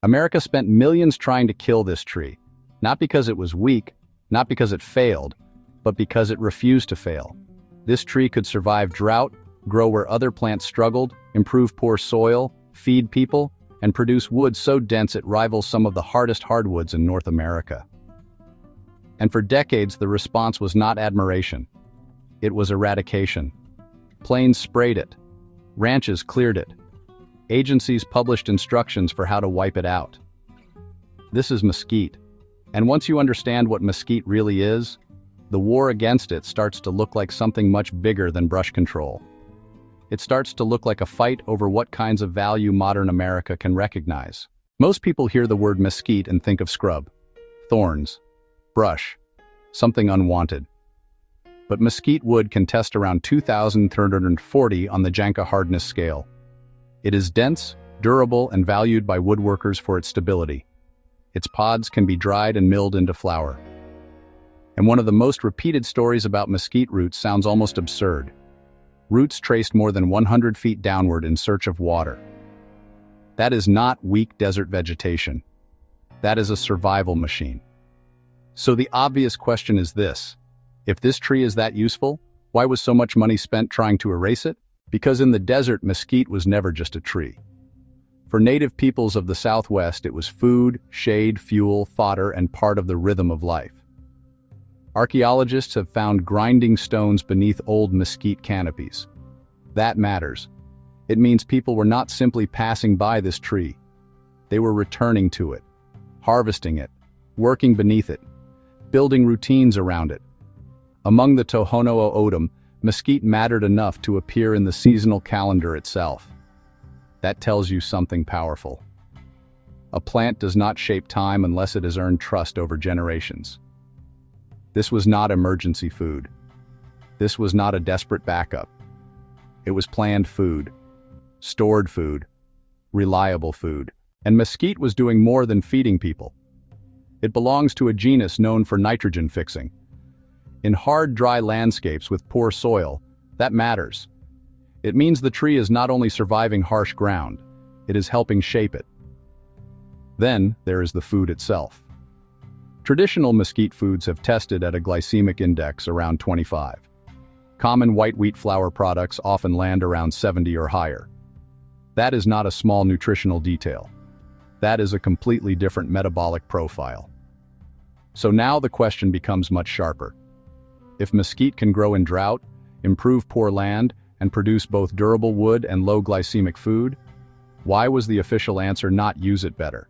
America spent millions trying to kill this tree, not because it was weak, not because it failed, but because it refused to fail. This tree could survive drought, grow where other plants struggled, improve poor soil, feed people, and produce wood so dense it rivals some of the hardest hardwoods in North America. And for decades, the response was not admiration. It was eradication. Planes sprayed it. Ranches cleared it. Agencies published instructions for how to wipe it out. This is mesquite. And once you understand what mesquite really is, the war against it starts to look like something much bigger than brush control. It starts to look like a fight over what kinds of value modern America can recognize. Most people hear the word mesquite and think of scrub, thorns, brush, something unwanted. But mesquite wood can test around 2,340 on the Janka hardness scale. It is dense, durable, and valued by woodworkers for its stability. Its pods can be dried and milled into flour. And one of the most repeated stories about mesquite roots sounds almost absurd. Roots traced more than 100 feet downward in search of water. That is not weak desert vegetation. That is a survival machine. So the obvious question is this: if this tree is that useful, why was so much money spent trying to erase it? Because in the desert, mesquite was never just a tree. For native peoples of the Southwest, it was food, shade, fuel, fodder, and part of the rhythm of life. Archaeologists have found grinding stones beneath old mesquite canopies. That matters. It means people were not simply passing by this tree. They were returning to it, harvesting it, working beneath it, building routines around it. Among the Tohono O'odham, mesquite mattered enough to appear in the seasonal calendar itself. That tells you something powerful. A plant does not shape time unless it has earned trust over generations. This was not emergency food. This was not a desperate backup. It was planned food, stored food, reliable food. And mesquite was doing more than feeding people. It belongs to a genus known for nitrogen fixing. In hard, dry landscapes with poor soil, that matters. It means the tree is not only surviving harsh ground, it is helping shape it. Then there is the food itself. Traditional mesquite foods have tested at a glycemic index around 25. Common white wheat flour products often land around 70 or higher. That is not a small nutritional detail. That is a completely different metabolic profile. So now the question becomes much sharper. If mesquite can grow in drought, improve poor land, and produce both durable wood and low glycemic food, why was the official answer not use it better?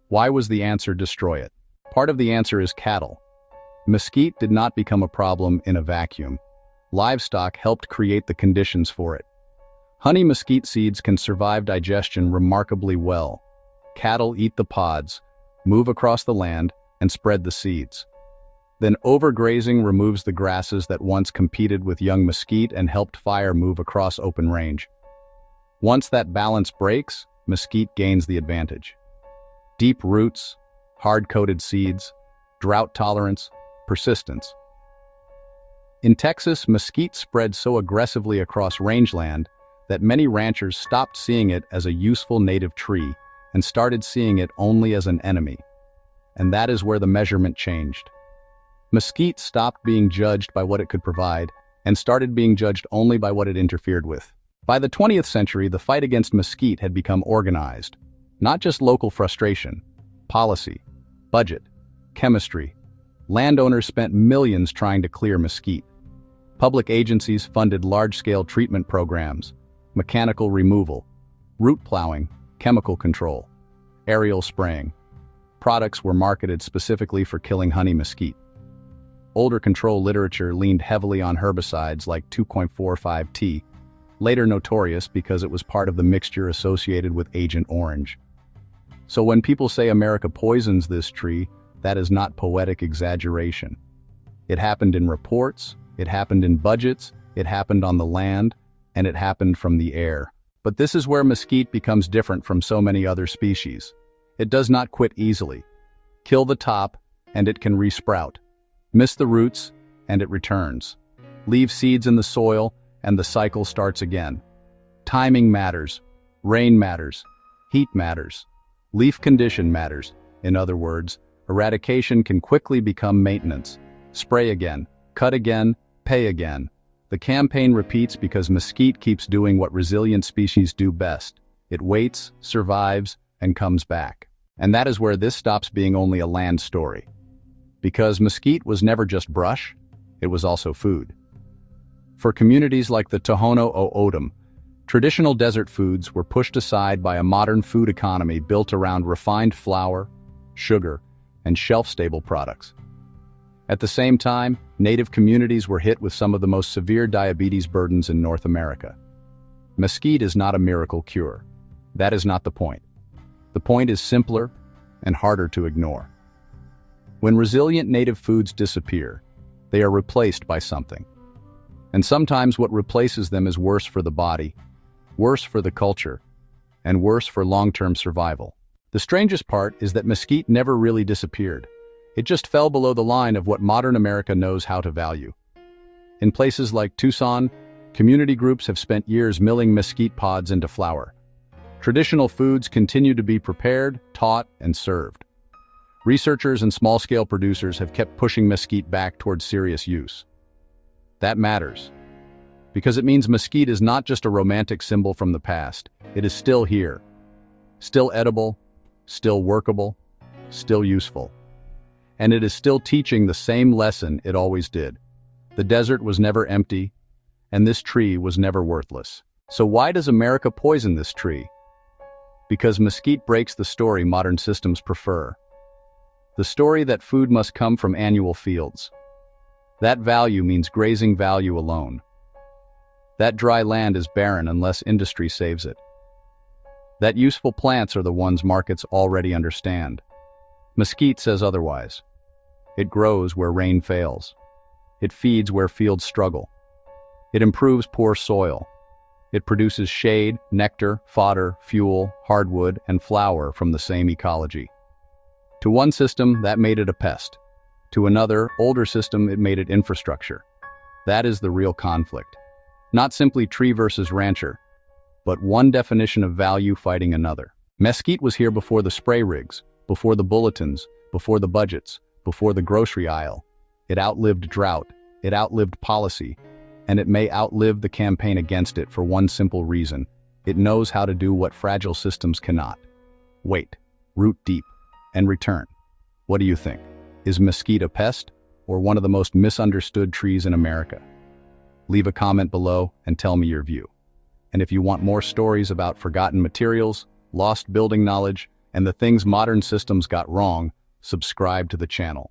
Why was the answer destroy it? Part of the answer is cattle. Mesquite did not become a problem in a vacuum. Livestock helped create the conditions for it. Honey mesquite seeds can survive digestion remarkably well. Cattle eat the pods, move across the land, and spread the seeds. Then overgrazing removes the grasses that once competed with young mesquite and helped fire move across open range. Once that balance breaks, mesquite gains the advantage. Deep roots, hard-coated seeds, drought tolerance, persistence. In Texas, mesquite spread so aggressively across rangeland that many ranchers stopped seeing it as a useful native tree and started seeing it only as an enemy. And that is where the measurement changed. Mesquite stopped being judged by what it could provide and started being judged only by what it interfered with. By the 20th century, the fight against mesquite had become organized. Not just local frustration, policy, budget, chemistry. Landowners spent millions trying to clear mesquite. Public agencies funded large-scale treatment programs, mechanical removal, root plowing, chemical control, aerial spraying. Products were marketed specifically for killing honey mesquite. Older control literature leaned heavily on herbicides like 2,4,5-T, later notorious because it was part of the mixture associated with Agent Orange. So when people say America poisons this tree, that is not poetic exaggeration. It happened in reports, it happened in budgets, it happened on the land, and it happened from the air. But this is where mesquite becomes different from so many other species. It does not quit easily. Kill the top, and it can resprout. Miss the roots, and it returns. Leave seeds in the soil, and the cycle starts again. Timing matters. Rain matters. Heat matters. Leaf condition matters. In other words, eradication can quickly become maintenance. Spray again, cut again, pay again. The campaign repeats because mesquite keeps doing what resilient species do best. It waits, survives, and comes back. And that is where this stops being only a land story. Because mesquite was never just brush, it was also food. For communities like the Tohono O'odham, traditional desert foods were pushed aside by a modern food economy built around refined flour, sugar, and shelf-stable products. At the same time, native communities were hit with some of the most severe diabetes burdens in North America. Mesquite is not a miracle cure. That is not the point. The point is simpler and harder to ignore. When resilient native foods disappear, they are replaced by something. And sometimes what replaces them is worse for the body, worse for the culture, and worse for long-term survival. The strangest part is that mesquite never really disappeared. It just fell below the line of what modern America knows how to value. In places like Tucson, community groups have spent years milling mesquite pods into flour. Traditional foods continue to be prepared, taught, and served. Researchers and small-scale producers have kept pushing mesquite back towards serious use. That matters, because it means mesquite is not just a romantic symbol from the past. It is still here, still edible, still workable, still useful. And it is still teaching the same lesson it always did. The desert was never empty, and this tree was never worthless. So why does America poison this tree? Because mesquite breaks the story modern systems prefer. The story that food must come from annual fields. That value means grazing value alone. That dry land is barren unless industry saves it. That useful plants are the ones markets already understand. Mesquite says otherwise. It grows where rain fails. It feeds where fields struggle. It improves poor soil. It produces shade, nectar, fodder, fuel, hardwood, and flour from the same ecology. To one system, that made it a pest. To another, older system, it made it infrastructure. That is the real conflict. Not simply tree versus rancher, but one definition of value fighting another. Mesquite was here before the spray rigs, before the bulletins, before the budgets, before the grocery aisle. It outlived drought, it outlived policy, and it may outlive the campaign against it for one simple reason. It knows how to do what fragile systems cannot. Wait, root deep, and return. What do you think? Is mesquite a pest, or one of the most misunderstood trees in America? Leave a comment below and tell me your view. And if you want more stories about forgotten materials, lost building knowledge, and the things modern systems got wrong, subscribe to the channel.